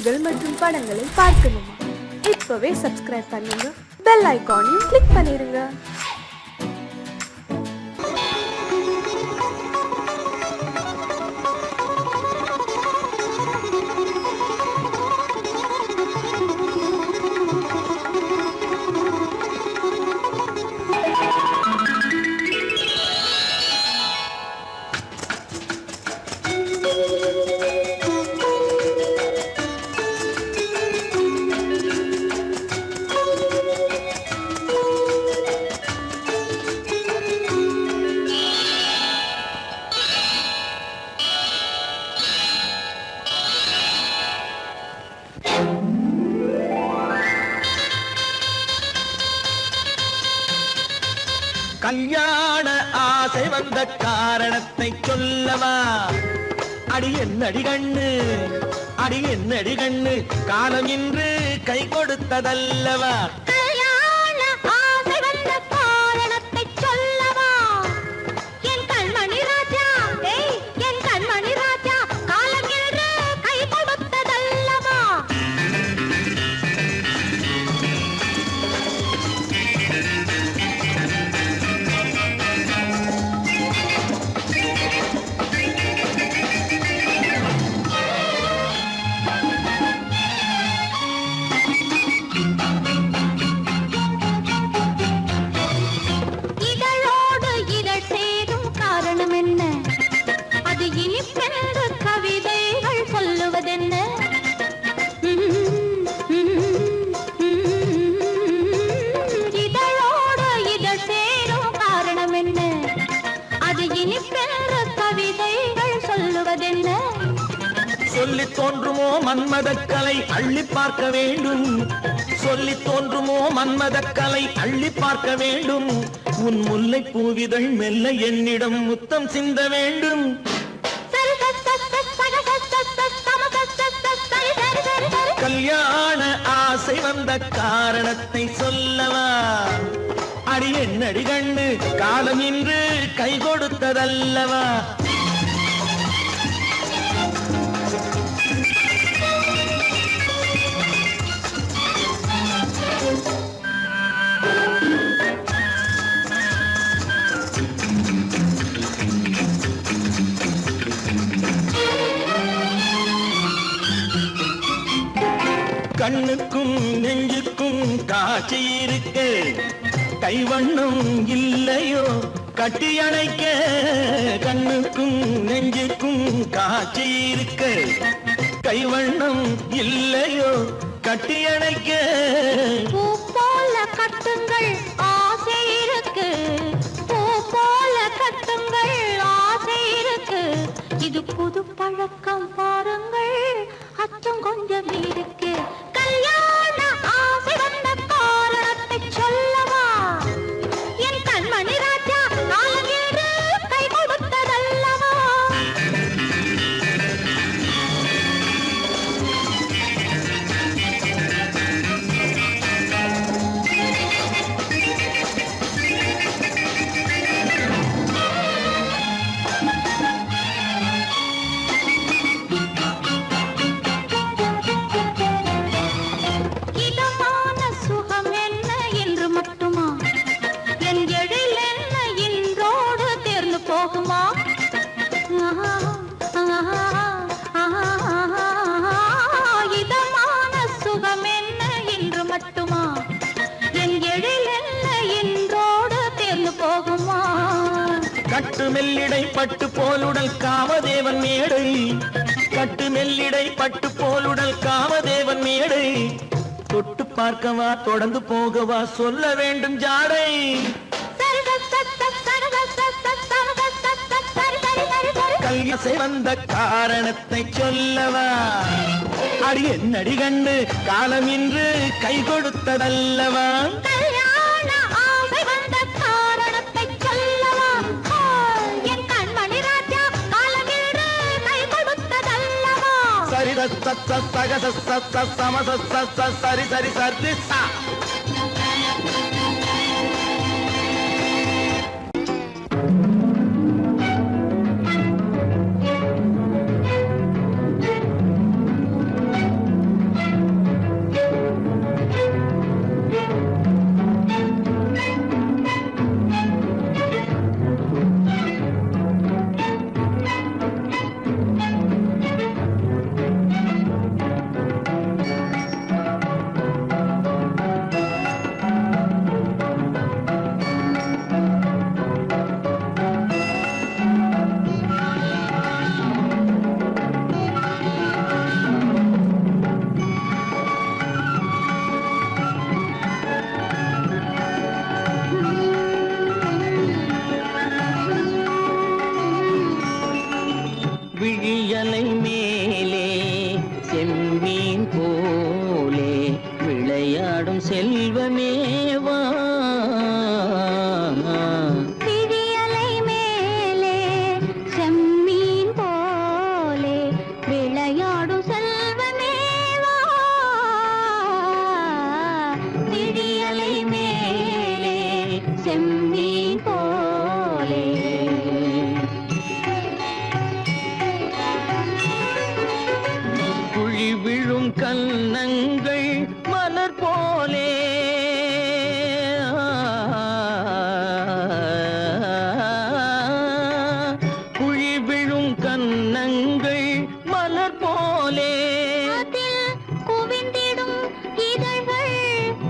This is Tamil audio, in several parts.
பாடல்கள் மற்றும் படங்களை பார்க்கணுமா? இப்பவே சப்ஸ்கிரைப் பண்ணுங்க, பெல் ஐகானையும் கிளிக் பண்ணிருங்க. கல்யாண ஆசை வந்த காரணத்தை சொல்லவா? அடி என்னடி கண்ணு, அடி என்னடி கண்ணு, காலம் இன்று கை கொடுத்ததல்லவா? கல்யாண ஆசை வந்த காரணத்தை சொல்லவா? என் கண்மணி ராஜா, என் கண்மணி ராஜா, காலம் இன்று கை கொடுத்ததல்லவா? சொல்லி தோன்றுமோ மன்மதக்கலை அள்ளி பார்க்க வேண்டும், சொல்லி தோன்றுமோ மன்மதக்கலை அள்ளி பார்க்க வேண்டும். உன் முல்லை பூவிதழ் மெல்ல என்னிடம் முத்தம் சிந்த வேண்டும். கல்யாண ஆசை வந்த காரணத்தை சொல்லவா? அடி என்னடி கண்ணு, காலம் இன்று கை கொடுத்ததல்லவா? கண்ணுக்கும் நெஞ்சுக்கும் காட்சி இருக்கு, கைவண்ணம் இல்லையோ கட்டி அணைக்க? கண்ணுக்கும் நெஞ்சுக்கும் காட்சி இருக்கு, கைவண்ணம் இல்லையோ கட்டி அணைக்க? பூ போல கட்டுங்கள் ஆசை இருக்கு, பூ போல கட்டுங்கள் ஆசை இருக்கு. இது புது பழக்கம் பாருங்கள், அச்சம் கொஞ்சம் இருக்கு. கல்யாண ஆசை வந்த காரணத்தை சொல்லவா? என் கண்மணி ராஜா, காலம் இன்று கை கொடுத்ததல்லவா? கட்டு மெல்லிடை பட்டு போலுடல் காமதேவன் மேடை, கட்டு மெல்லிடை பட்டு போலுடல் காமதேவன் மேடை. தொட்டு பார்க்கவா தொடர்ந்து போகவா சொல்ல வேண்டும் ஜாடை? கல்யாண வந்த காரணத்தை சொல்லவா? அடி என்னடி கண்டு, காலம் இன்று கை கொடுத்ததல்லவா? சரி சரி சரி சரி சா. செம்மீன் போலே விளையாடும் செல்வமேவா விழியலை மேலே செம்மீன் போலே விளையாடும் செல்வமேவா விழியலை மேலே செம்மீன் போலே குழி விழும் கன்னங்கள் மலர் போலே குழி விழும் கன்னங்கள் மலர் போலே அதில் குவிந்திடும் இதழ்கள்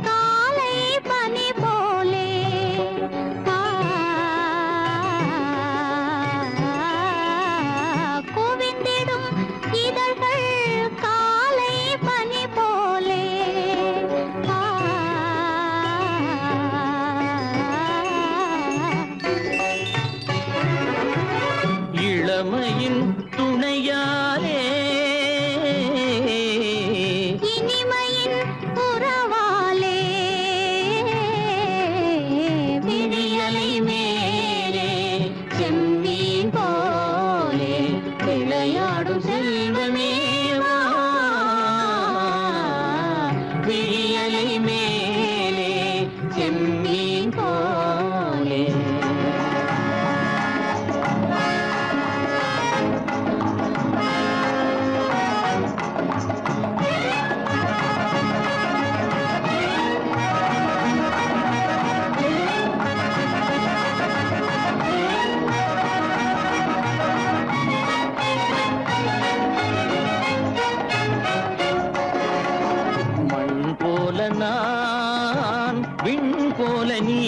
காலை பனி போலே குவிந்திடும் இதழ்கள் காலை பனி போலே இளமையின் துணையாலே இனிமையின் உறவாலே விழியலை மேலே செம்மீன் போலே விளையாடும் செல்வமேவா விழியலை மேலே செம்மீன் போலே மண் போல நான் விண் போல நீ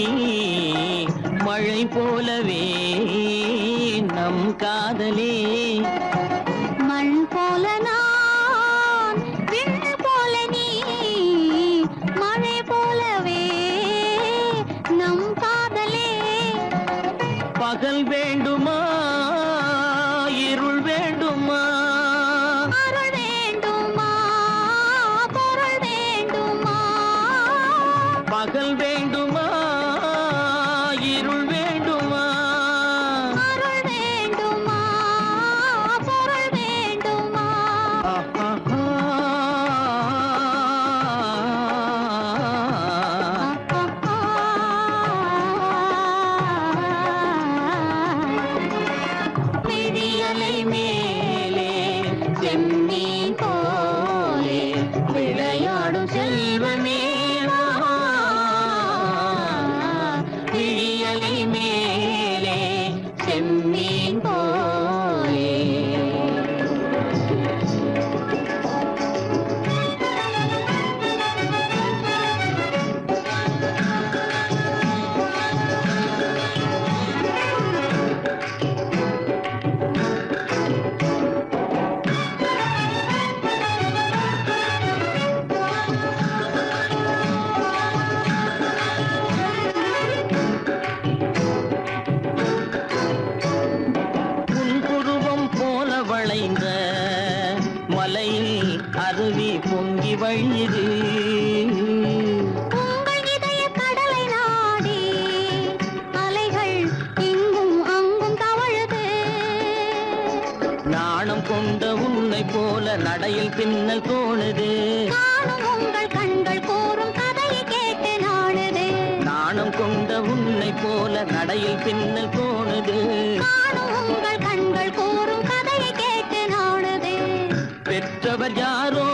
மழை போலவே நம் காதலே மண் போல நான் விண் போல நீ மழை போலவே நம் காதலே பகல் வேண்டுமா இருள் வேண்டுமா அருள் வேண்டுமா பொருள் வேண்டுமா பகல் வேண்டுமா இருள் வேண்டுமா அருள் வேண்டுமா பொருள் வேண்டுமா விழியலை மேலே செம்மீன் போலே விளையாடும் செல்வமேவா விழியலை மேலே செம்மீன் போலே உன் புருவம் போல வளைந்த மலையில் அருவி பொங்கி வழியுது உங்கள் இதய கடலை நாடி அலைகள் இங்கும் அங்கும் தவழுது நாணம் கொண்ட உன்னை போல நடையில் பின்னல் தோணுது காணும் உங்கள் கண்கள் கூறும் கதையை கேட்டு நாடுது நாணம் கொண்ட உன்னை போல நடையில் பின்னல் தோணுது காணும் உங்கள் கண்கள் கூறும் கதையை கேட்டு நாடுது பெற்றவர் யாரோ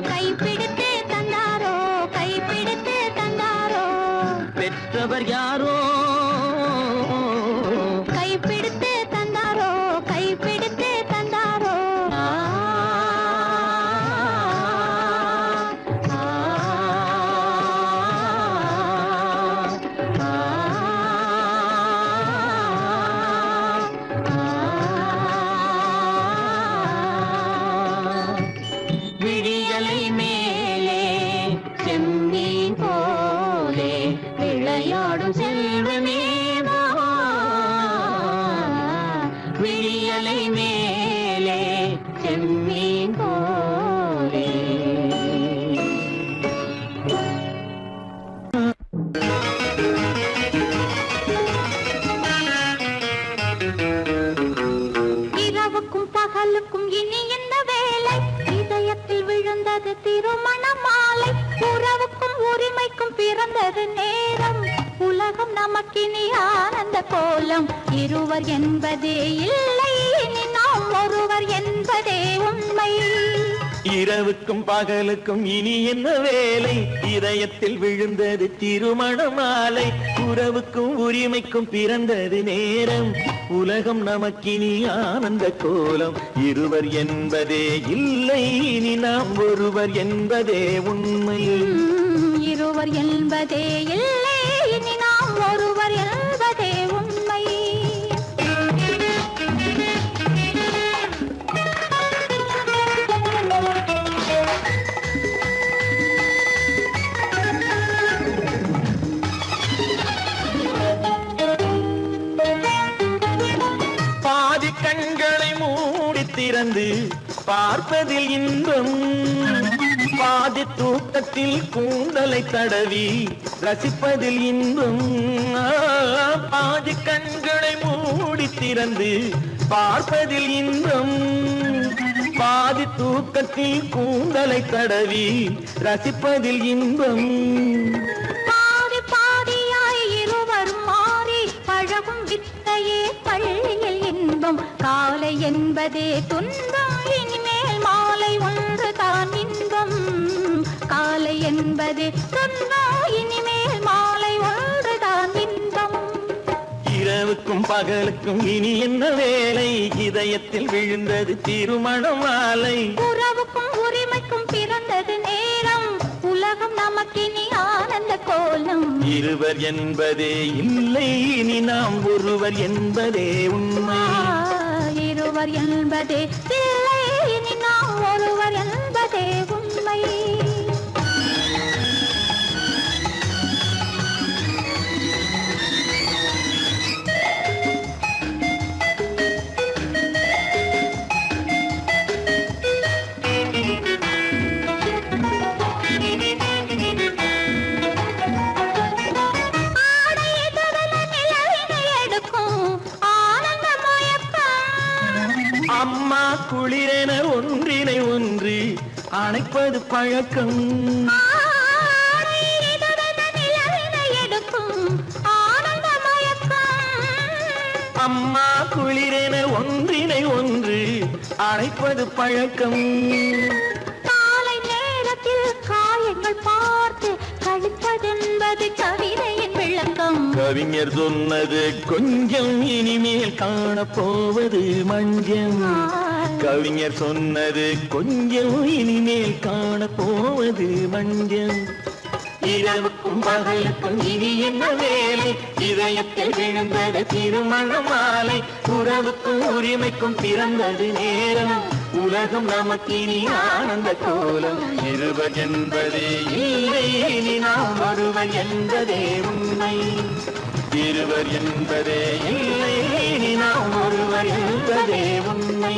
கைப்பிடித்து தந்தாரோ கைப்பிடித்து தந்தாரோ பெற்றவர் யாரோ கைப்பிடித்து தந்தாரோ கைப்பிடித்து தந்தாரோ விழியலை மேலே செம்மீன் போலே விளையாடும் செல்வமேவா விழியலை மேலே செம்மீன் மீன் போலே. இரவுக்கும் பகலுக்கும் இனி என்ன வேலை? இதயத்தில் விழுந்தது திருமண மாலை. உறவுக்கும் உரிமைக்கும் பிறந்தது நேரம். உலகம் நமக்கினி ஆனந்த கோலம். இருவர் என்பதே இல்லை, இனி நாம் ஒருவர் என்பதே உண்மை. இரவுக்கும் பகலுக்கும் இனி என்ன வேலை? இதயத்தில் விழுந்தது திருமண மாலை. உறவுக்கும் உரிமைக்கும் பிறந்தது நேரம். உலகம் நமக்கினி ஆனந்த கோலம். இருவர் என்பதே இல்லை, இனி நாம் ஒருவர் என்பதே உண்மை. இருவர் என்பதே இல்லை, இனி நாம் ஒருவர் என்பதே உண்மை. பாதி கண்களை மூடி திறந்து பார்ப்பதில் இன்பம். பாதி தூக்கத்தில் கூந்தலை தடவி ரசிப்பதில் இன்பம். பாதி கண்களை மூடி திறந்து பார்ப்பதில் இன்பம். பாதி தூக்கத்தில் கூந்தலை தடவி ரசிப்பதில் இன்பம். பாதி பாதியாய் இருவர் மாறி பழகும் வித்தையே பள்ளியில் இன்பம். காலை என்பதே துன்பம், இனிமேல் மாலை ஒன்று தான் இன்பம். காலை என்பதே துன்பம், இனிமேல் மாலை ஒன்று தான் இன்பம். இரவுக்கும் பகலுக்கும் இனி என்ன வேலை? இதயத்தில் விழுந்தது திருமண மாலை. உறவுக்கும் உரிமைக்கும் பிறந்தது நேரம். உலகம் நமக்கினி ஆனந்த கோலம். இருவர் என்பதே இல்லை, இனி நாம் ஒருவர் என்பதே உண்மை. இருவர் என்பதே இல்லை, இனி நாம் ஒருவர் என்பதே உண்மை. அம்மா குளிரென ஒன்றினை ஒன்று அணைப்பது பழக்கம். அம்மா குளிரென ஒன்றினை ஒன்று அணைப்பது பழக்கம். காலை நேரத்தில் காயங்கள் பார்த்து கழிப்பதென்பது கவிதையின் விளக்கம். கவிஞர் சொன்னது கொஞ்சம், இனிமேல் காணப்போவது மஞ்சம். கவிஞர் சொன்னது கொஞ்சம், இனிமேல் காணப்போவது மஞ்சம். இரவுக்கும் பகலுக்கும் இனி என்ன வேலை? இதயத்தில் விழுந்தது திருமண மாலை. உறவுக்கும் உரிமைக்கும் பிறந்தது நேரம். உலகம் நமக்கினி ஆனந்த கோலம். இருவர் என்பதே இல்லை, இனி நாம் ஒருவர் என்பதே உண்மை. இருவர் என்பதே இல்லை, இனி நாம் ஒருவர் என்பதே உண்மை.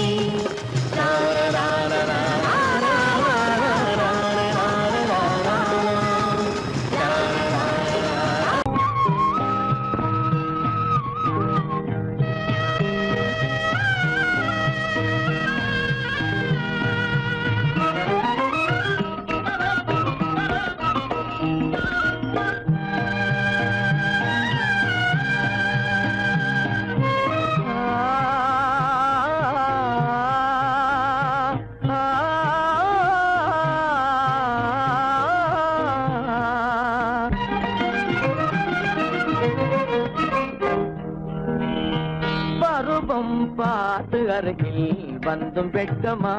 பருவம் பார்த்து அருகில் வந்தும் வெட்கமா?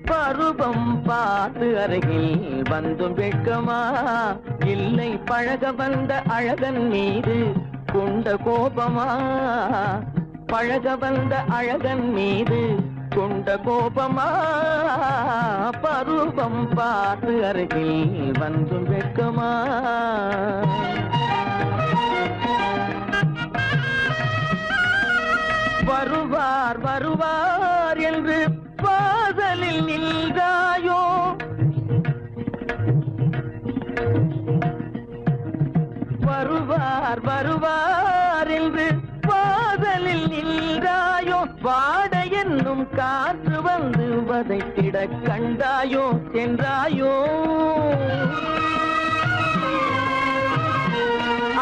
பருவம் பார்த்து அருகில் வந்தும் வெட்கமா? இல்லை பழக வந்த அழகன் மீது கொண்ட கோபமா? பழக வந்த அழகன் மீது கொண்ட கோபமா? பருவம் பார்த்து அருகில் வந்தும் வெட்கமா? வருவார் வருவார் என்று யார் வருவார் என்று வாசலில் நின்றாயோ, வாட என்னும் காற்று வந்து வதைத்திட கண்டாயோ சென்றாயோ.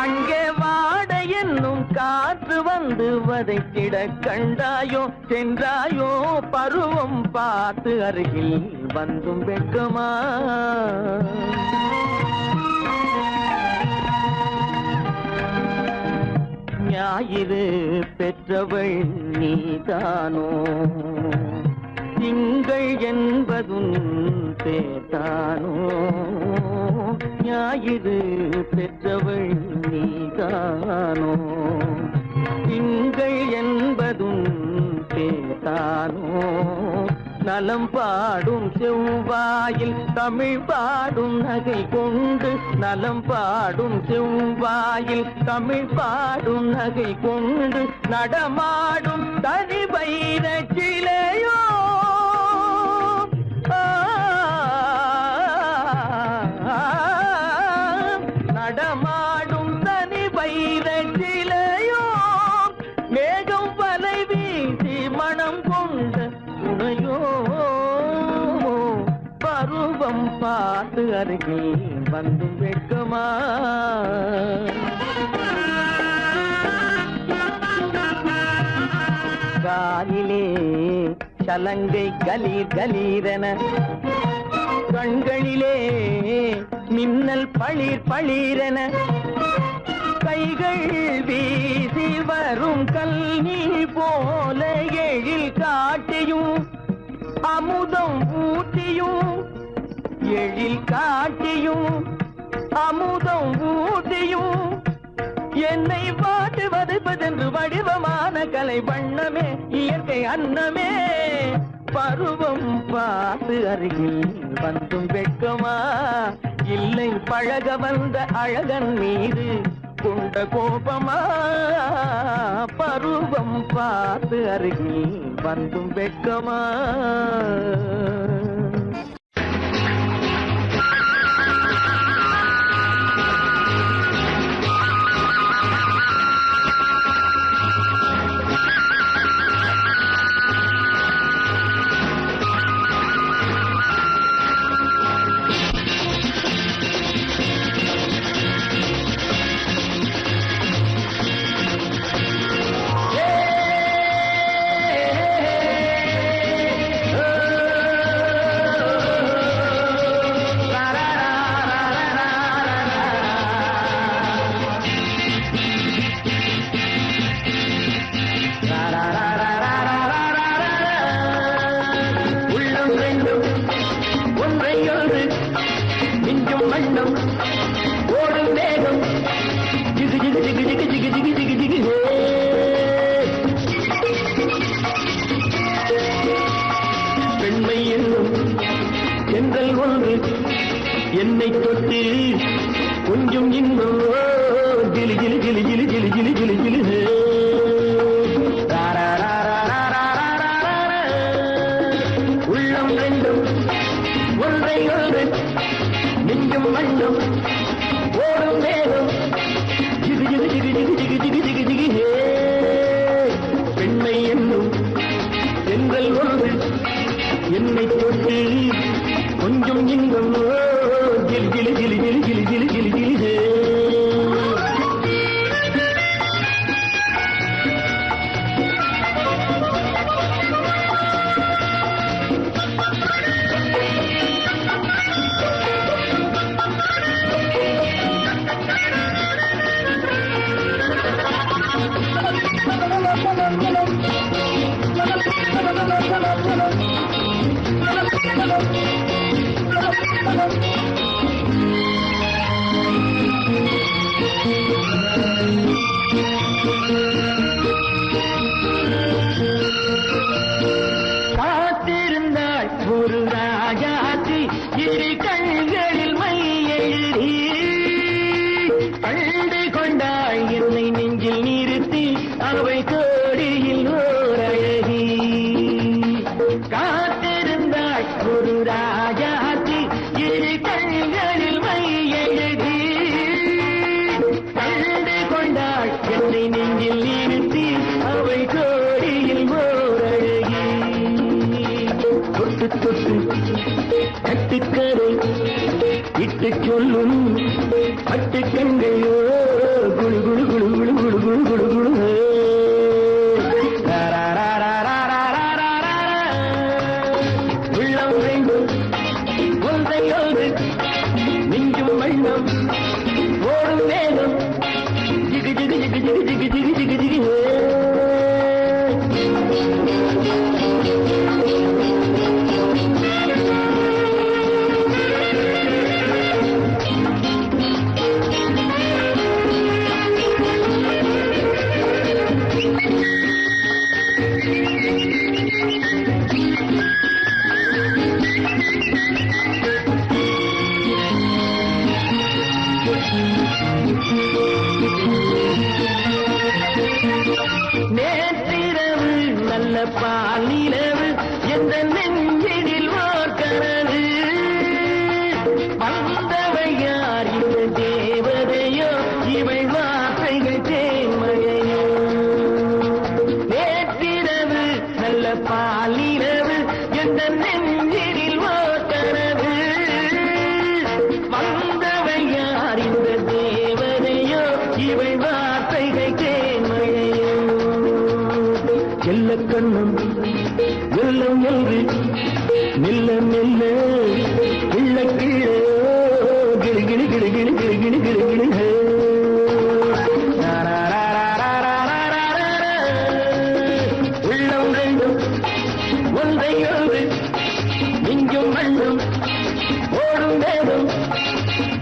அங்கே வாட என்னும் காற்று வந்து வதைத்திட கண்டாயோ சென்றாயோ. பருவம் பார்த்து அருகில் வந்தும் வெட்கமா? ஞாயிறு பெற்றவள் நீதானோ, திங்கள் என்பதும் பேத்தானோ. ஞாயிறு பெற்றவள் நீதானோ, திங்கள் என்பதும் பேத்தானோ. நலம் பாடும் செவ்வாயில் தமிழ் பாடும் நகை கொண்டு, நலம் பாடும் செவ்வாயில் தமிழ் பாடும் நகை கொண்டு நடமாடும் தனி வைர சிலையோ. நடமாடும் தனி வைர சிலையோ. மேகம் வலை வீசி மனம் கொண்ட துணையோ. பருவம் பார்த்து அருகில் வந்து வெட்கமா? காலிலே சலங்கை கலீர் கலீரென, கண்களிலே மின்னல் பளிர் பளிரென, கைகள் வீசி வரும் கல்வி போல எழில் காட்டியும் அமுதம் ஊட்டியும், எழில் காட்டியும் அமுதம் ஊட்டியும் என்னை பாட்டு வதைப்பதென்று வடிவமான கலை வண்ணமே இயற்கை அன்னமே. பருவம் பார்த்து அருகில் வந்தும் வெட்கமா? இல்லை பழக வந்த அழகன் மீது கொண்ட கோபமா? பருவம் பார்த்து அருகில் வந்தும் வெட்கமா? என்னை தொட்டு கொஞ்சம் இன்னும் ஜிலி ஜிலி ஜிலி ஜிலி ஜிலி ஜிலி ஜிலி ஜிலி. உள்ளம் ரெண்டும் ஒன்றை ஒன்று நெஞ்சும் மண்ணும் ஓடும் வேகம் ஜிகு ஜிகு ஜிகு ஜிகு ஜிகு ஜிகு ஜிகு ஜிகு. பெண்மை என்னும் செங்கல் ஒன்று என்னை தொட்டு கொஞ்சம் இன்பம் ஜிலி ஜிலி ஜிலி ஜிலி ஜிலி ஜிலி ஜிலி ஜிலி. காத்திருந்தாள் ஒரு ராஜாத்தி இரு கண்களில் மை எழுதி, கண்டு கொண்டாள் என்னை நெஞ்சில் நிறுத்தி அவை கோடியில் ஓர் அழகி. காத்திருந்தாள் ஒரு ராஜாத்தி இரு கண்களில் மை எழுதி, கண்டு தொட்டு கட்டுக்கரை இட்டு சொல்லும் பட்டு கண்கையோ குழு குழு குழு குழு குழு குழு குழு குழு உள்ளம் வேண்டும் ஒன்றையோடு நெஞ்சும் வண்ணம் ஓடும் வேகம் ஜிகு ஜிகு ஜிகு ஜிகு ஜிகு ஜிகு ஜிகு ஜிகு நேற்றிரவு நல்ல பாலிரவு எந்த நெஞ்சினில் ஓர்கிறது வந்தவையார் இந்த தேவதையோ இவை வார்த்தைகள் தேன்மையோ நேற்றிரவு நல்ல பாலிரவு எந்த நெஞ்சினில் ஓர்கிறது வந்தவையார் இந்த தேவதையோ இவை வார்த்தைகள் தேன்மையோ செல்ல கண்ணம் வெள்ளம் என்று மெல்ல மெல்ல கிள்ள கிள்ள கிளி கிளி கிளி கிளி கிளி கிளி கிளி கிளி உள்ளம் ரெண்டும் ஒன்றையோடு நெஞ்சும் மண்ணும் ஓடும் வேகம்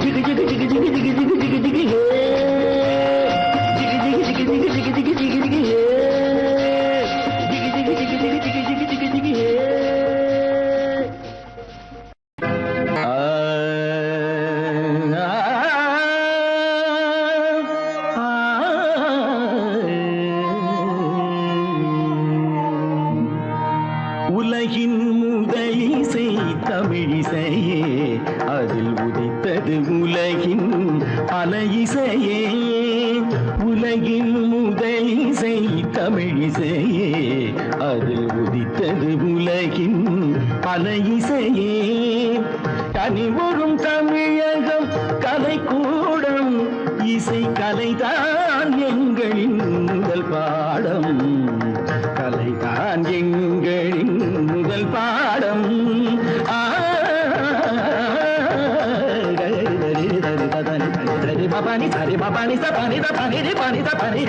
ஜிகு ஜிகு ஜிகு ஜிகு ஜிகு ஜிகு ஜிகு ஜிகு ஜிகு ஜிகு ஜிகு ஜிகு ஜிகு ஜிகு ஜிகு ஜிகு உலகின் முதலிசை தமிழிசையே அதில் உதித்தது உலகின் பல இசையே உலகின் முதலிசை தமிழிசையே அதில் உதித்தது உலகின் பல இசையே கனிவரும் தமிழகம் கலைக்கூடம் இசை கலைதான் எங்களின் முதல் பாடம் கலைதான் எங்களின் முதல் பாடம் பபானி சரி பபானி சபானி தபானி பனி தபானி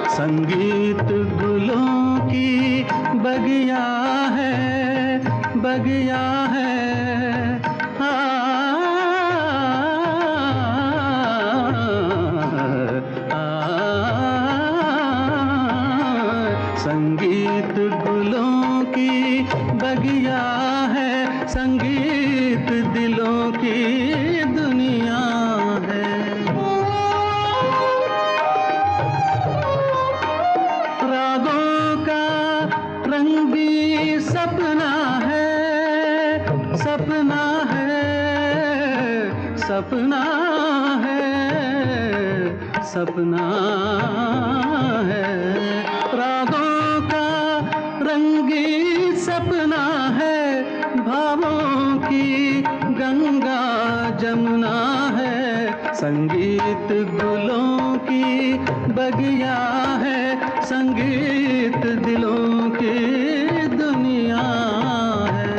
संगीत गुलों की बगिया है संगीत गुलों की बगिया है संगीत दिलों की दुनिया है रागों का रंगी सपना है सपना है सपना है सपना है रागों का रंगी सपना है भावों की गंगा जमुना है संगीत गुलों की बगिया है संगीत दिलों की दुनिया है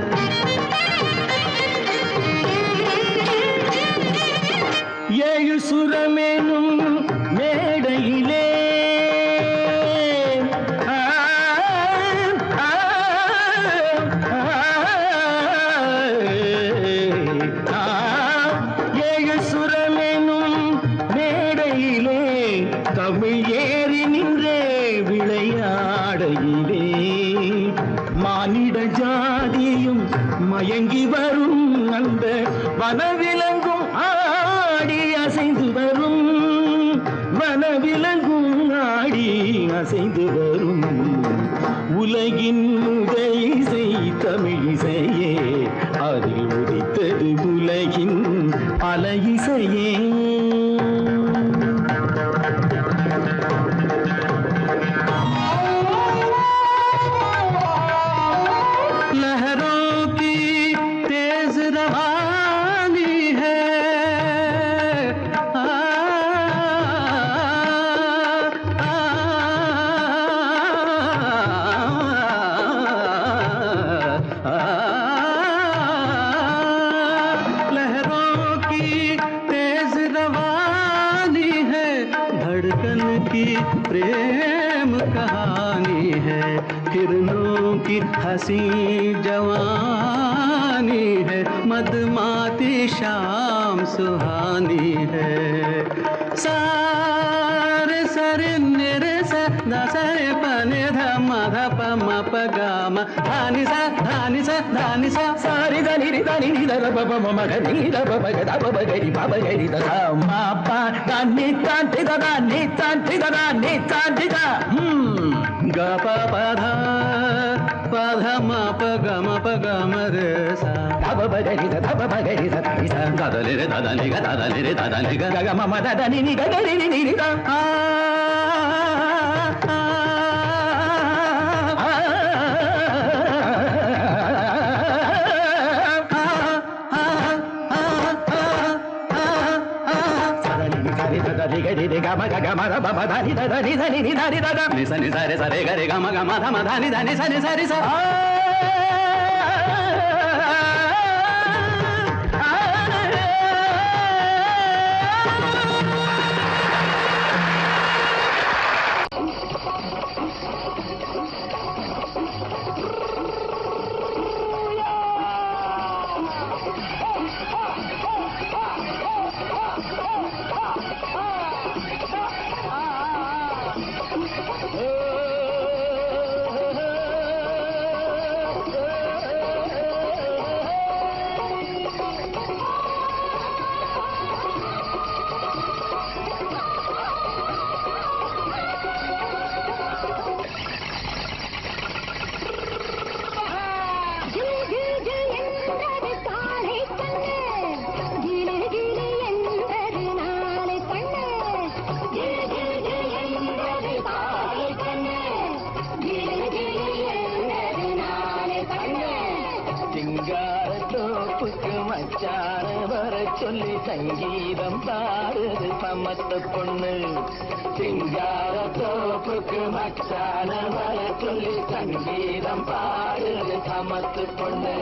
ஏழு சுரமேனும் மேடையிலே ஏழு சுரமேனும் மேடையிலே தமிழ் ஏறி நின்றே விளையாடையிலே மானிட ஜாதியும் மயங்கி வரும் அந்த வனவிலங்கும் ஆடி அசைந்து வரும் வனவிலங்கும் ஆடி அசைந்து வரும் உலகின் முதல் இசை தமிழிசையே அதில் உதித்தது உலகின் பல இசையே प्रेम कहानी है किरणों की हंसी जवानी है मदमाती शाम सुहानी है सारे सरे निरे सा दसरे पने धम धप म प ग म धानी सा सारी धनी रि धनी नि ध प प म ग नि ध प प ग ध प प ग रि प प ग रि ध ध म प ध नि ध ति ध नि ध ति ध नि ध ति ध ग प प ध म प ग म रे सा ध प प ग रि ध ध प प ग रि ध ध ध ध रे ध ध नि ग ध ध रे ध ध नि ग ग म म ध ध नि ग ग रि नि रि ध சொல்லி சங்கீதம் பாடுது சமத்து பொண்ணு சிங்கார தோப்புக்கு மச்சான வர சொல்லி சங்கீதம் பாடுது சமத்து பொண்ணு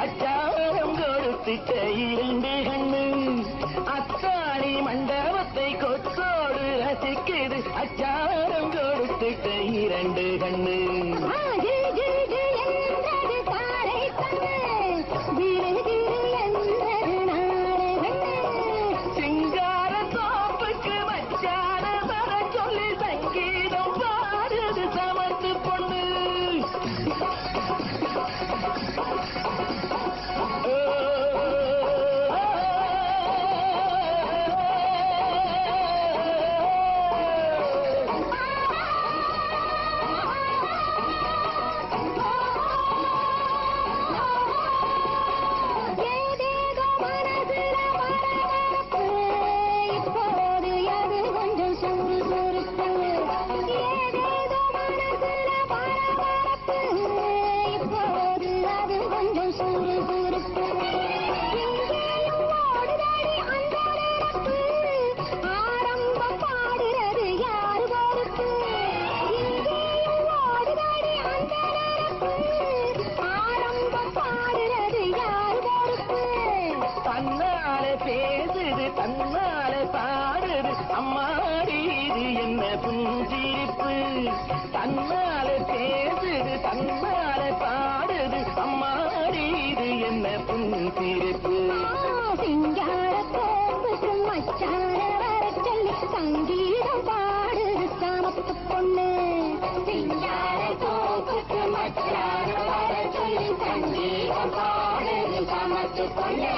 அச்சாரம் கொடுத்துட்ட இரண்டு கண்ணு சிங்கார தோப்புக்கு மச்சான வர சொல்லி சங்கீதம் பாடுது சமத்து பொண்ணு புஞ்சிரிப்பு தன்னாலே பேசுது தன்னாலே பாடுது அம்மாடி இது என்ன புஞ்சிரிப்பு சிங்கார தோப்புக்கு மச்சான வர சொல்லி சங்கீதம் பாடுது சாமத்து பொண்ணு சிங்கார தோப்புக்கு மச்சான வர சொல்லி சங்கீதம் பாடுது சாமத்து பொண்ணு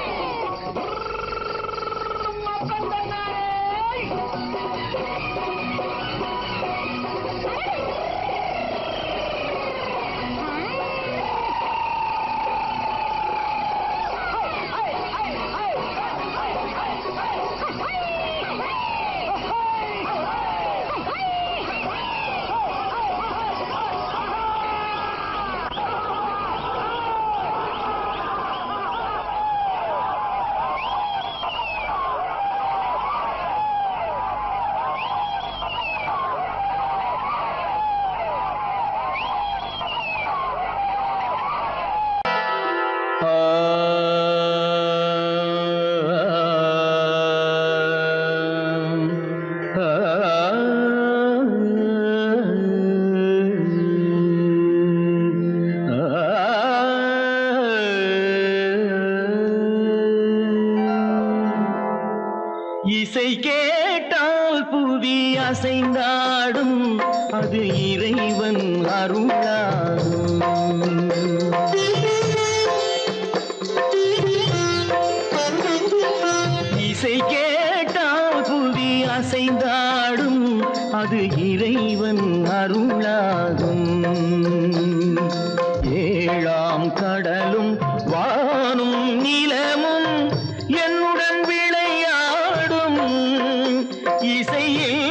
இசை கேட்டால் புவி அசைந்தாடும் அது இறைவன் அருளாகும் இசை கேட்டால் புவி அசைந்தாடும் அது இறைவன் அருளாகும் ஏழாம் கடலும் வானும் நிலமும் என்னுடன் விளையாடும் இசையில்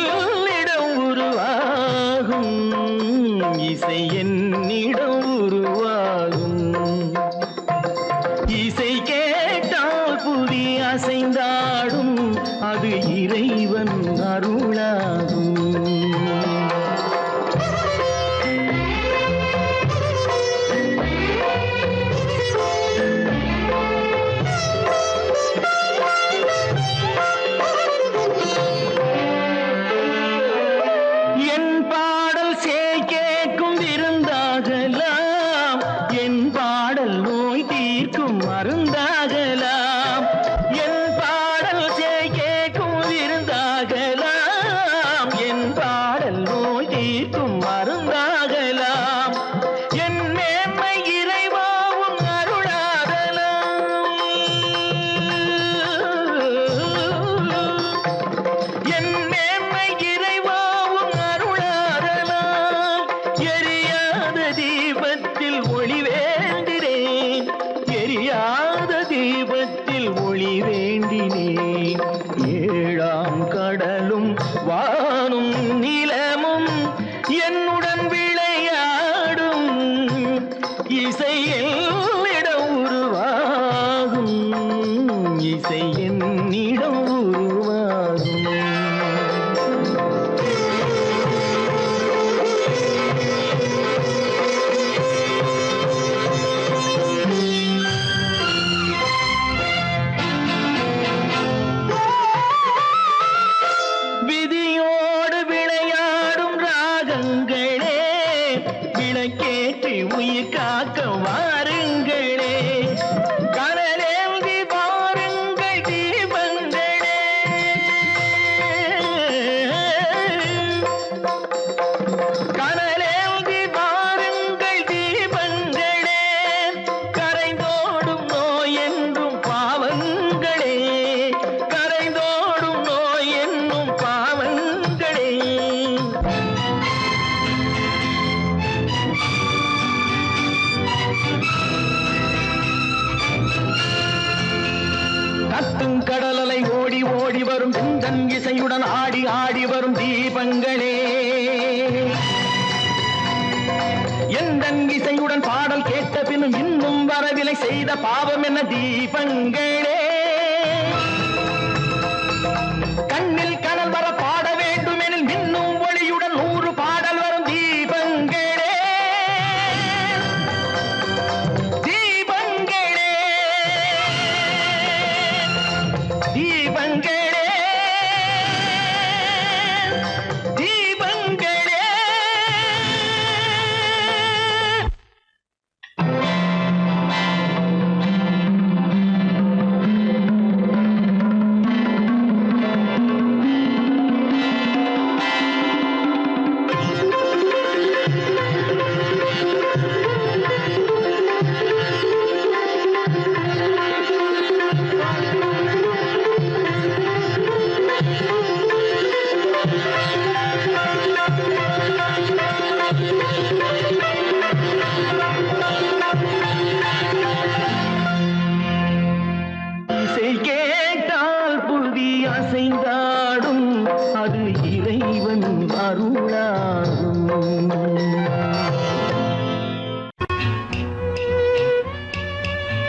இடம் உருவாகும் இசை என்னிடம் உருவாகும் இசை கேட்டால் புதி அசைந்தாடும் அது இறைவன் அருளாகும் மருந்தாகலாம் என் பாடல் கேட்கும் விருந்தாகலாம் என் பாடல் நோய் தீர்க்கும் மருந்தாகலாம் என் மேன்மை இறைவாவும் அருளாகலாம் என் மேன்மை இறைவாவும் அருளாகலாம் எரியாத தீபத்தில் ஒளி வேண்டினேன் எரியாத தீபத்தில் ஒளி வேண்டினேன் ஏழாம் கடலும் வானும் நிலமும் என்னுடன் விளையாடும் இசையில் இடம் உருவாகும் இசை என்னிடம் உருவாகும் விதியோடு விளையாடும் ராகங்களே விளக்கேற்றி உயிர் காக்க வாருங்களே கனலேந்தி வாருங்கள் தீபங்களே கனலேந்தி வாருங்கள் தீபங்களே கரைந்தோடும் நோய் என்றும் பாவங்களே கரைந்தோடும் நோய் என்னும் பாவங்களே கத்தும் கடலலை ஓடி ஓடி வரும் சிந்தன் இசையுடன் ஆடி ஆடி வரும் தீபங்களே எந்தன் இசையுடன் பாடல் கேட்ட பின்னும் இன்னும் வரவில்லை செய்த பாவம் என்ன தீபங்களே கண்ணில் கனல் வர பாட வேண்டுமெனில் மின்னும் ஒளியுடன் 100 பாடல் வரும் தீபங்களே தீபங்களே தீபங்களே தீபங்களே அது இறைவன் அருளாகும்.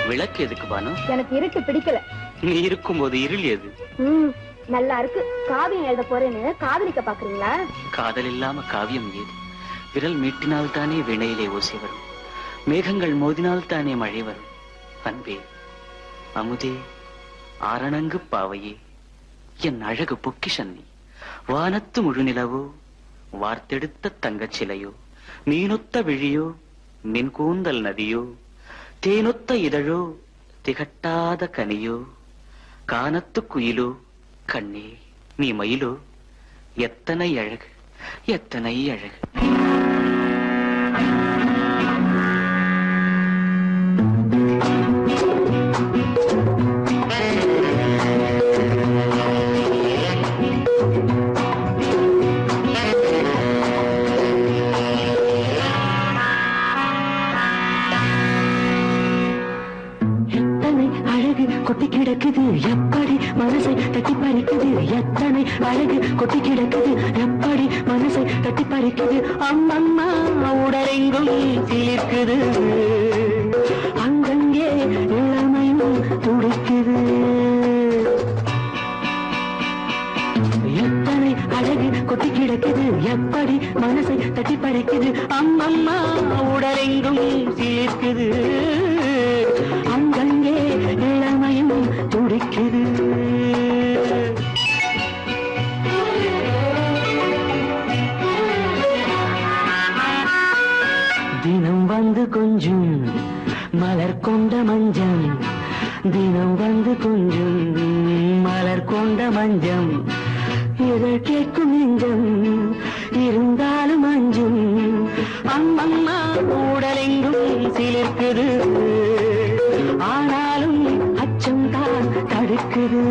விளக்கு எதுக்கு பானு? எனக்கு இருட்டு பிடிக்கல. நீ இருக்கும்போது இருள் எது? நல்லா இருக்கு. காவியம் எழுத போறேன்னு காதலிக்க பாக்குறீங்களா? காதல் இல்லாம காவியம் ஏது? விரல் மீட்டினால் தானே வினையிலே ஓசை வரும், மேகங்கள் மோதினால் தானே மழை வரும். அன்பே, அமுதே, ஆரணங்கு பாவையே, என் அழகு பொக்கிஷன்னி, வானத்து முழுநிலவோ, வார்த்தெடுத்த தங்கச் சிலையோ, மீனொத்த விழியோ, மின் கூந்தல் நதியோ, தேனொத்த இதழோ, திகட்டாத கனியோ, கானத்து குயிலோ, கண்ணே நீ மயிலோ, எத்தனை அழகு, எத்தனை அழகு. கொட்டி கிடக்குது எப்படி மனசை தட்டி பறிக்குது, எத்தனை அழகு கொட்டி கிடக்குது எப்படி மனசை தட்டி பறிக்குது. அம்மம்மா உடலெங்கும் சீர்க்குது, அங்கங்கே இளமையும் துடிக்குது. எத்தனை அழகு கொட்டி கிடக்குது எப்படி மனசை தட்டி பறிக்குது. அம்மம்மா உடலெங்கும் சீர்க்குது, அங்கங்கே இளமையும் துடிக்குது. தினம் வந்து கொஞ்சம் மலர் கொண்ட மஞ்சம், தினம் வந்து கொஞ்சம் மலர் கொண்ட மஞ்சம், இதழ் கேட்கும் நெஞ்சம் இருந்தாலும் அஞ்சும். அம்மம்மா உடலெங்கும் சிலிர்க்குது, ஆனாலும் அச்சம் தான் தடுக்குது.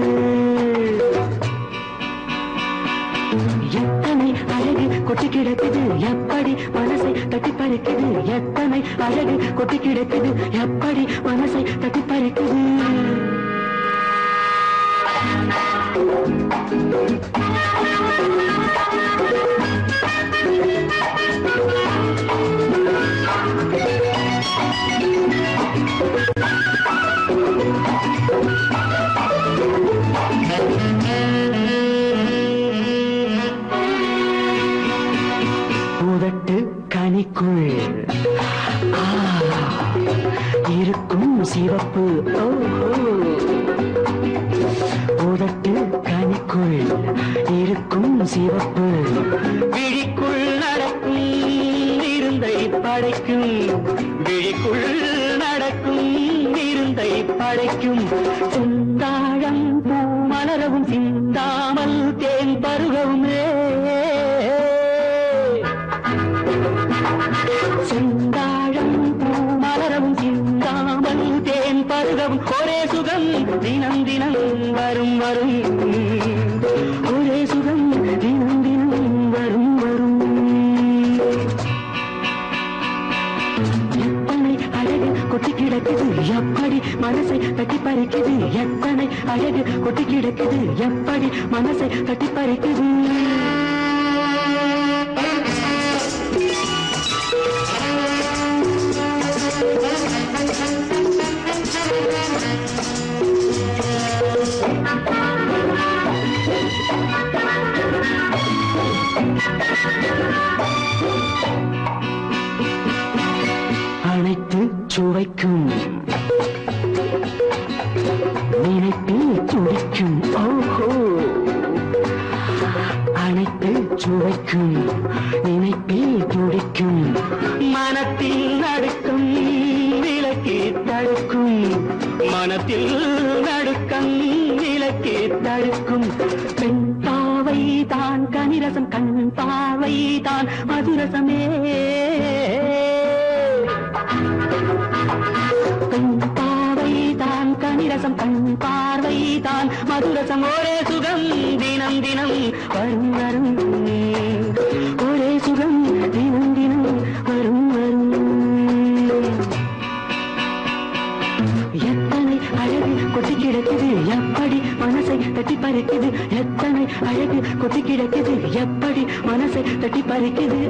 எத்தனை அழகு கொட்டி கிடக்குது எப்படி மனசை தட்டி பறிக்குது, எத்தனை அழகு கொட்டி கிடக்குது எப்படி மனசை தட்டி பறிக்குது. உதட்டு கனிக்குள் இருக்கும் சிவப்பு, உதட்டு கனிக்குள் இருக்கும் சிவப்பு, விழிக்குள் நடக்கும் இருந்தை படைக்கும், விழிக்குள் நடக்கும் இருந்தை படைக்கும். செந்தாழம் பூ மலரவும் சிந்தாமல் தேன் பருகவுமே, செந்தாழம் பூ மலரவும் சிந்தாமல் தேன் பருகவும். ஒரே சுகம் தினம் தினம் வரும் வரும், ஒரே சுகம் தினம் தினம் வரும் வரும். எத்தனை அழகு கொட்டி கிடக்குது எப்படி மனசை தட்டி பறிக்குது, எத்தனை அழகு கொட்டி கிடக்குது எப்படி மனசை தட்டி பறிக்குது. அனைத்து சுவைக்கும் நினைப்பில் துடிக்கும், ஓஹோ, அனைத்து சுவைக்கும் நினைப்பில் துடிக்கும். மனத்தில் நடுக்கம் விலக்கி தடுக்கும், மனத்தில் நடுக்கம் விலக்கி தடுக்கும். பெண் பாவை தான் கனிரசம், கண் பாவை தான் மதுரசமே, பெண் பாவை தான் கனிரசம், கண் பார்வை தான் மதுரசம். ஒரே சுகம் தினம் தினம் வரும் வரும், ஒரே சுகம் தினம் தினம் வரும் வரும். எத்தனை அழகு கொட்டி கிடக்குது எப்படி மனசை தட்டி பறிக்குது எத்தனை அழகு கொட்டி கிடக்குது எப்படி மனசை தட்டி பறிக்குது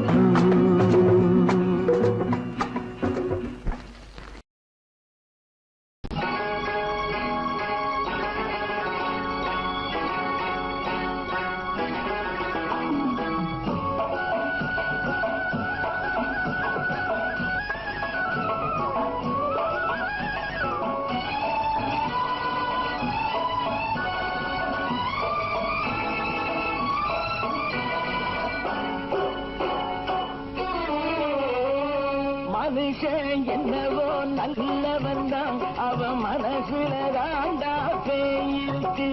மனுஷன் என்னவோ நல்லவன் தான் அவன் மனசுல தாண்டா பேயிருக்கு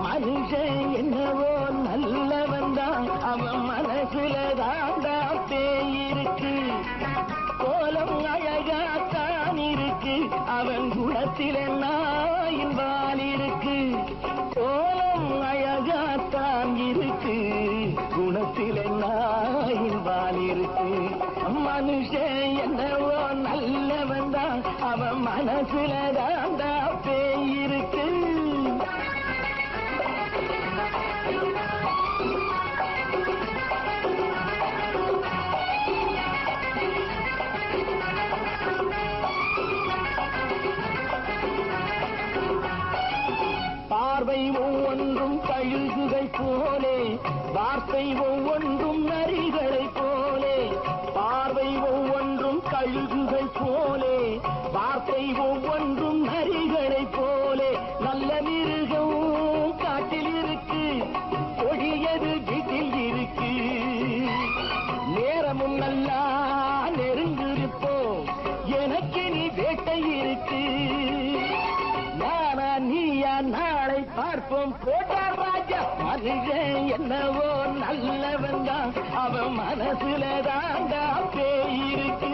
மனுஷன் என்னவோ நல்லவன் தான் அவன் மனசுல தாண்டா பேயிருக்கு கோலம் அழகாத்தான் இருக்கு அவன் குணத்தில நாயின் வால் இருக்கு கோலம் அழகாத்தான் இருக்கு குணத்தில நாயின் வால் இருக்கு மனுஷன் என்னவோ நல்லவன் தான் அவன் மனசுல தாண்டா பேயிருக்கு பார்வை ஒவ்வொன்றும் கழுகுகள் போலே வார்த்தை ஒவ்வொன்றும் நரிகளை போலே பார்வை ஒவ்வொன்றும் கழுகுகள் போலே வார்த்தை ஒவ்வொன்றும் நரிகளை போலே நல்ல மிருகம் காட்டில் இருக்கு கொடியது வீட்டில் இருக்கு நேரமும் நல்லா நெருங்கிருப்போம் எனக்கு நீ வேட்டை இருக்கு நானா நீயா நாளை பார்ப்போம் போட்டார் ராஜா மனுஷன் என்னவோ நல்லவன் தான் அவன் மனசுல தாண்டா பேயிருக்கு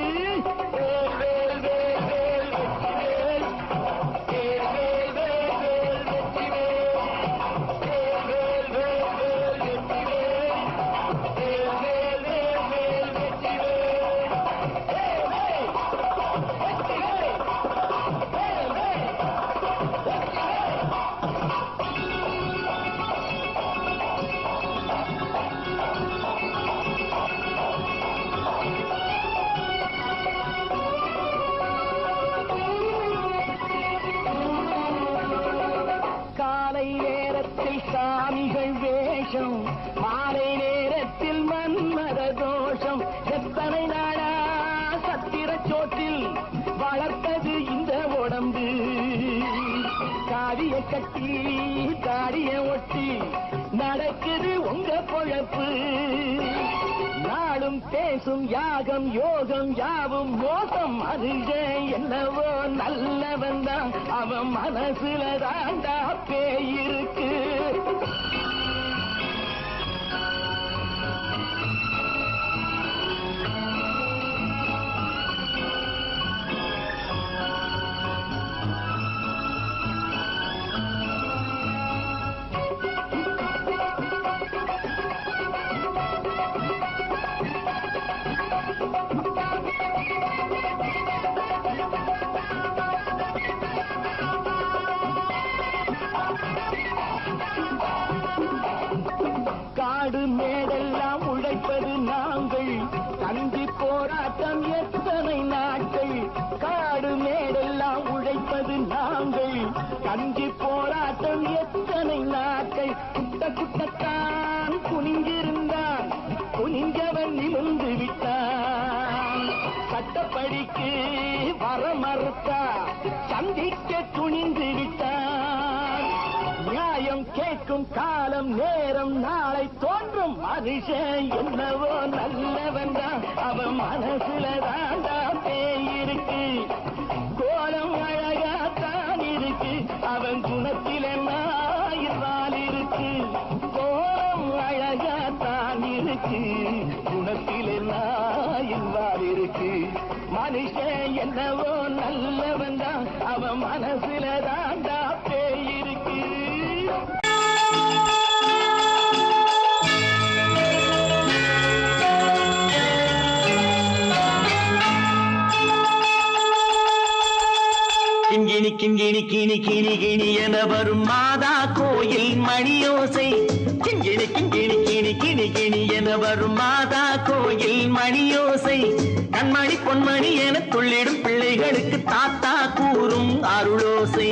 சாமிகள் வேஷம் மாலை நேரத்தில் மன்மத தோஷம் எத்தனை நாளா சத்திர சோட்டில் வளர்த்தது இந்த உடம்பு காடிய கட்டி காடிய ஒட்டி நடக்குது உங்க பொழப்பு நாளும் பேசும் யாகம் யோகம் யாவும் மோசம் மனுஷன் என்னவோ நல்லவன் தான் அவன் மனசுல தாண்டா பேயிருக்கு காடு மேடெல்லாம் உழைப்பது நாங்கள் கஞ்சி போராட்டம் எத்தனை நாட்கள் காடு மேடெல்லாம் உழைப்பது நாங்கள் கஞ்சி போராட்டம் எத்தனை நாட்கள் குட்ட குட்டத்தான் குனிஞ்சிருந்தான் குனிஞ்சவன் நிமிர்ந்து விட்டான் சட்டப்படிக்கு வர மறுத்தா சந்திக்க துணிந்து விட்டான் நியாயம் கேட்கும் காலம் நேரம் நாளை தோன்றும் மனுஷன் என்னவோ நல்லவன் தான் அவன் மனசுல தாண்டா பேயிருக்கு கோலம் அழகாத்தான் இருக்கு அவன் குணத்தில நாயினால் இருக்கு கோலம் அழகாத்தான் இருக்கு குணத்தில நாயினால் இருக்கு மனுஷன் என்னவோ நல்லவன் தான் அவன் மனசுல தாண்டா பேயிருக்கு கிண்கிணி கிண்கிணி கிணி கிணி கிணி என வரும் மாதா கோயில் மணியோசை கிங்கிணி கிங்கிணி கிணி கிணி கிணி என வரும் மாதா கோயில் மணியோசை கண்மணி பொன்மணி என துள்ளிடும் பிள்ளைகளுக்கு தாத்தா கூறும் அருளோசை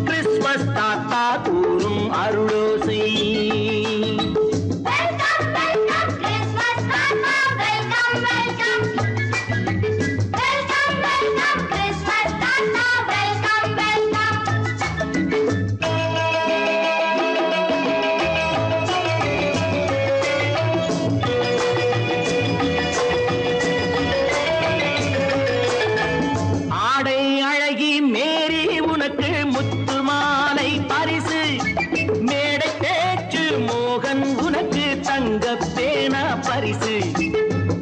கிறிஸ்துமஸ் தாத்தா கூறும் அருளோசை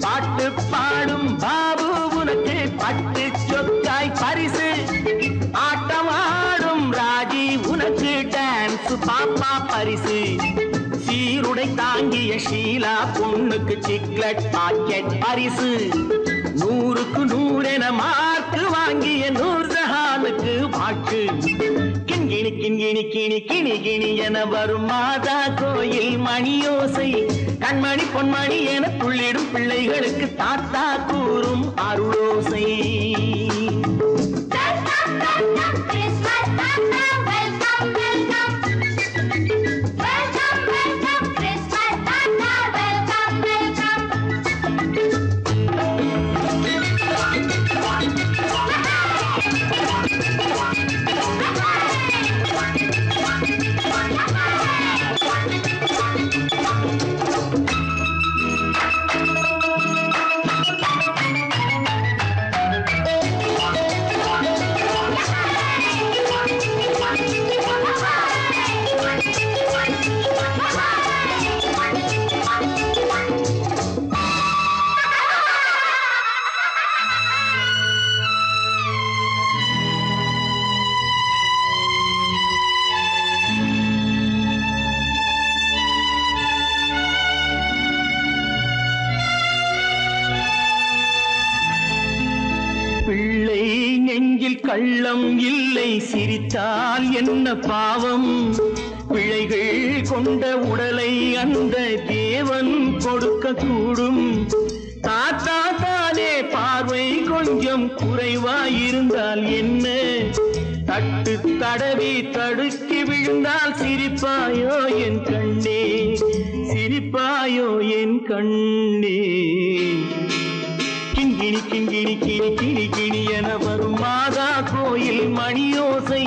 பாட்டு பாடும் பாபு உனக்கு பட்டு சொக்காய் பரிசு ஆட்டம் ஆடும் ராஜி உனக்கு டான்ஸ் பாப்பா பரிசு சீருடை தாங்கிய ஷீலா பொண்ணுக்கு சிக்லெட் பாக்கெட் பரிசு 100க்கு 100 என மார்க்கு வாங்கிய நூர்ஜஹானுக்கு வாக்கு கிண்கிணி கிண்கிணி கிணி கிணி கிணி என வரும் மாதா கோயில் மணியோசை கண்மணி பொன்மணி என துள்ளிடும் பிள்ளைகளுக்கு தாத்தா கூறும் அருளோசை கள்ளம் இல்லை சிரித்தால் என்ன பாவம் பிழைகள் கொண்ட உடலை அந்த தேவன் கொடுக்க கூடும் தாத்தா தானே பார்வை கொஞ்சம் குறைவாயிருந்தால் என்ன தட்டு தடவி தடுக்கி விழுந்தால் சிரிப்பாயோ என் கண்ணே சிரிப்பாயோ என் கண்ணே கிண்கிணி கிண்கிணி கிணி கிணி கிணி என வரும் மாதா கோயில் மணியோசை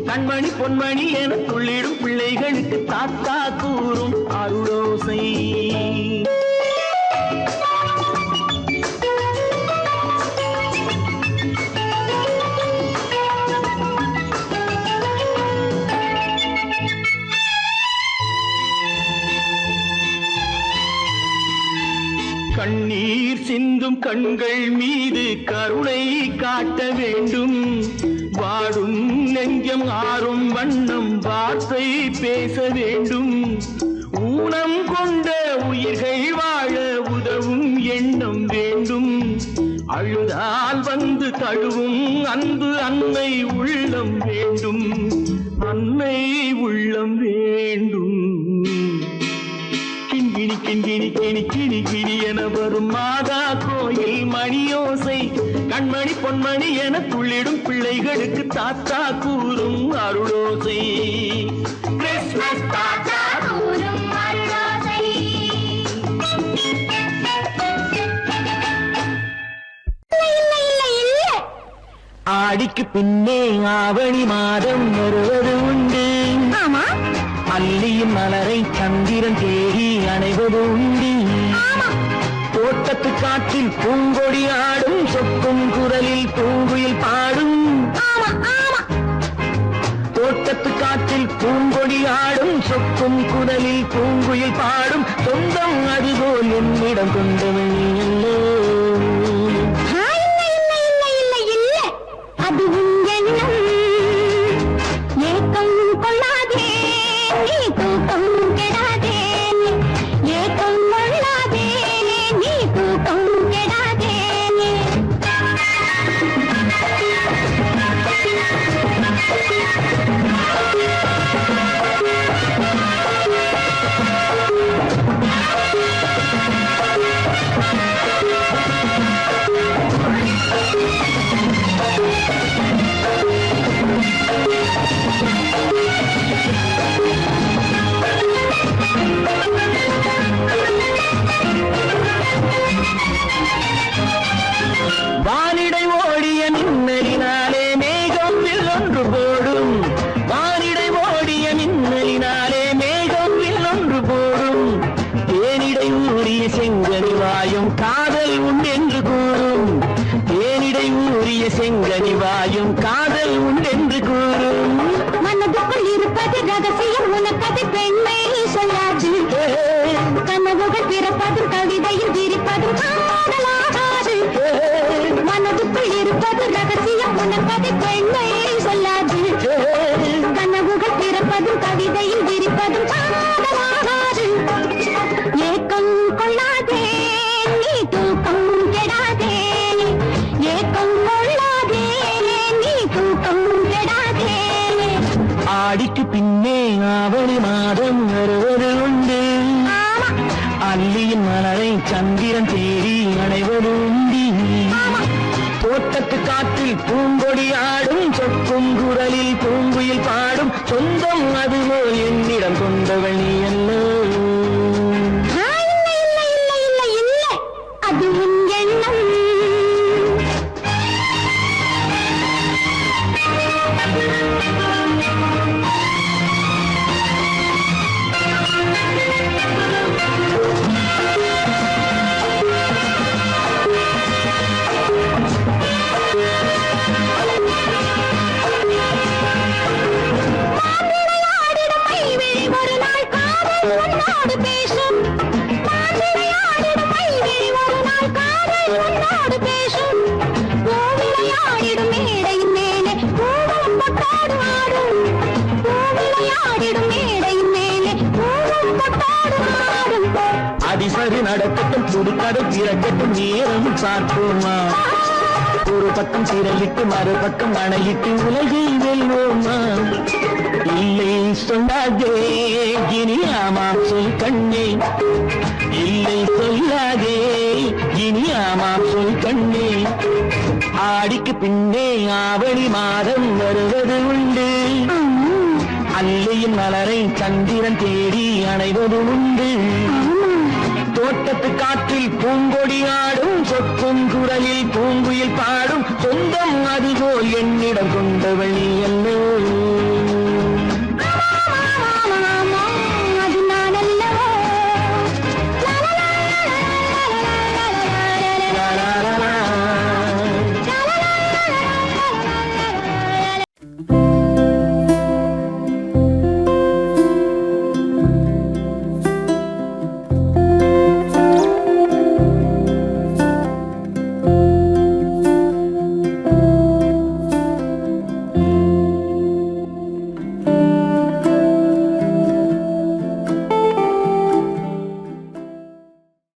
கண்மணி பொன்மணி என துள்ளிடும் பிள்ளைகளுக்கு தாத்தா கூறும் அருளோசை கண்ணீர் சிந்தும் கண்கள் மீது கருணை காட்ட வேண்டும் வாடும் நெஞ்சம் ஆறும் வண்ணம் வார்த்தை பேச வேண்டும் ஊனம் கொண்ட உயிர்கள் வாழ உதவும் எண்ணம் வேண்டும் அழுதால் வந்து தழுவும் அன்பு அன்னை உள்ளம் வேண்டும் அன்னை உள்ளம் வேண்டும் கிண்கிணி கிண்கிணி கிணி கிணி கிணி என வரும் மாதா கோயில் மணியோசை கண்மணி பொன்மணி என துள்ளிடும் பிள்ளைகளுக்கு தாத்தா கூறும் அருளோசை கிறிஸ்துமஸ் தாத்தா கூறும் அருளோசை ஆடிக்கு பின்னே ஆவணி மாதம் வருவது உண்டு அல்லியின் மலரை சந்திரன் தேடி அணைவது உண்டு தோட்டத்து காற்றில் பூங்கொடி ஆடும் சொக்கும் குரலில் பூங்குயில் பாடும் தோட்டத்து காற்றில் பூங்கொடி ஆடும் சொக்கும் குரலில் பூங்குயில் பாடும் சொந்தம் அதுபோல் என்னிடம் கொண்டவள் அல்லோ ஊறிய செங்கனி வாயும் காதல் உண்டென்று கூறும். தேனிடை ஊறிய செங்கனி வாயும் காதல் உண்டென்று கூறும். மனதுக்குள் இருப்பது ரகசியம் உனக்கது பெண்மை சொல்லாது. கனவுகள் பிறப்பதும் கவிதையில் விரிப்பதும் காதலாகாது. மனதுக்குள் இருப்பது ரகசியம் உனக்கது பெண்மை சொல்லாது. கனவுகள் பிறப்பதும் கவிதையில் விரிப்பதும் காதலாகாது. ஏக்கம் கொள்ளாதே நீ தூக்கம் கெடாதே. ஏக்கம் கொள்ளாதே நீ தூக்கம் கெடாதே. ஆடிக்கு பின்னே ஆவணி மாதம் வருவது உண்டு. அல்லியின் மலரை சந்திரன் தேடி அடைவது உண்டு. தோட்டத்து காற்றில் பூங்கொடி ஆடும் சொக்கும் குரலில் பூங்குயில் பாடும் சொந்தம் அதுபோல் என்னிடம் கொண்டவள் நீ அல்ல. இல்லை இல்லை இல்லை இல்லை இல்லை அது உன் எண்ணம். ஒரு நாள் காதல் உன்னோடு பேசும். விளையாடிடும் மைவிழி ஒரு நாள் காதல் உன்னோடு பேசும். விளையாடிடும் மேடையின் மேலே பூவும் பொட்டாடு ஆடும். விளையாடிடும் மேடையின் மேலே பூவும் பொட்டாடு ஆடும். அதிசரி நடக்கட்டும் புதுக்கடை திறக்கட்டும் நேரம் பார்ப்போமா. ஒரு பக்கம் திரளிட்டு மறுபக்கம் அணையிட்டு உலகை வெல்வோமா. இல்லை சொல்லாதே இனி ஆமாம் சொல் கண்ணே. இல்லை சொல்லாதே இனி ஆமாம் சொல் கண்ணே. ஆடிக்கு பின்னே ஆவணி மாதம் வருவது உண்டு. அல்லையின் மலரை சந்திரன் தேடி அணைவது உண்டு. தோட்டத்து காற்றில் பூங்கொடி ஆடும் சொக்கும் குரலில் பூங்குயில் பாடும் சொந்தம் அதுபோல் என்னிடம் கொண்டவள் நீ